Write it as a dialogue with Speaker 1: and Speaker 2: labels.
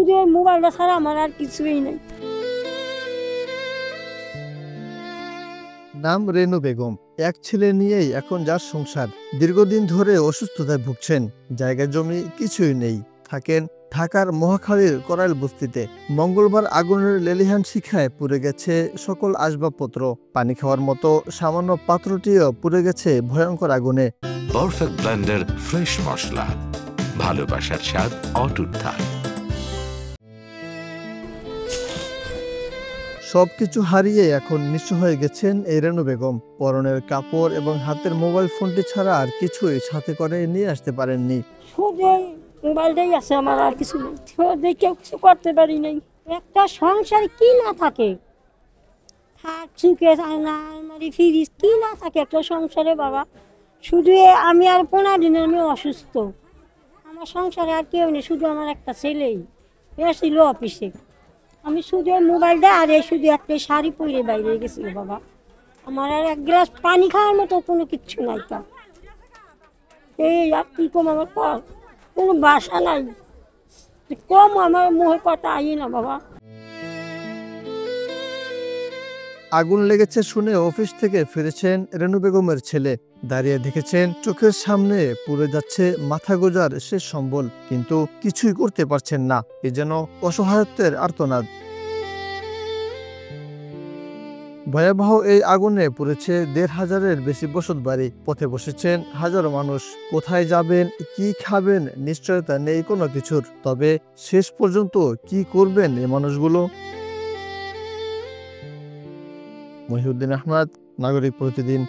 Speaker 1: শুধু এই মোবাইলটা ছাড়া আমার আর কিছুই নেই।
Speaker 2: নাম রেনু বেগম। এক ছেলে নিয়েই এখন যার সংসার। দীর্ঘদিন ধরে অসুস্থতায় ভুগছেন। জায়গা জমি কিছুই নেই। থাকেন ঢাকার মহাখালীর করাইল বস্তিতে। মঙ্গলবার আগুনের লেলিহান শিখায় পুড়ে গেছে সকল আসবাবপত্র। পানি খাওয়ার মতো সামান্য পাত্রটিও পুড়ে গেছে ভয়ঙ্কর আগুনে।
Speaker 3: পারফেক্ট ব্লেন্ডের ফ্রেশ মশলা, ভালোবাসার স্বাদ অটুট থাক।
Speaker 2: সবকিছু হারিয়ে এখন নিঃস্ব হয়ে গেছেন এই রেনু বেগম। পরনের কাপড় এবং হাতের মোবাইল ফোনটি ছাড়া আর কিছুই সাথে করে নিয়ে আসতে পারেননি।
Speaker 1: শুধু এই মোবাইলটাই আছে আমার, আর কিছু নেই। শুধু কেউ কিছু করতে পারি নাই। একটা সংসারে কি না থাকে, থাক সুখে না আলমারি ফ্রিজ কি না থাকে একটা সংসারে বাবা। শুধু আমি আর 15 দিনের আমি অসুস্থ। আমার সংসারে আর কেউ নেই, শুধু আমার একটা ছেলেই এসেছিল অফিসে। আমি শুধু মোবাইলটা আর শুধু একটা শাড়ি পরে বাইরে গেছিল বাবা। আমার আর এক গ্লাস পানি খাওয়ার মতো কোনো কিচ্ছু নাই। তা এই আর কি কম, আমার কোনো বাসা নাই, কম আমার মুখে কথা আই না বাবা।
Speaker 2: আগুন লেগেছে শুনে অফিস থেকে ফিরেছেন রেনু বেগমের ছেলে। দাঁড়িয়ে দেখেছেন চোখের সামনে পুড়ে যাচ্ছে মাথা গোজার শেষ সম্বল, কিন্তু কিছুই করতে পারছেন না। এ যেন অসহায়ত্বের আর্তনাদ। ভয়াবহ এই আগুনে পুড়েছে ১৫০০-এর বেশি বসত বাড়ি। পথে বসেছেন হাজারো মানুষ। কোথায় যাবেন, কি খাবেন, নিশ্চয়তা নেই কোনো কিছুর। তবে শেষ পর্যন্ত কি করবেন এই মানুষগুলো? মহিউদ্দিন আহমদ, নাগরিক প্রতিদিন।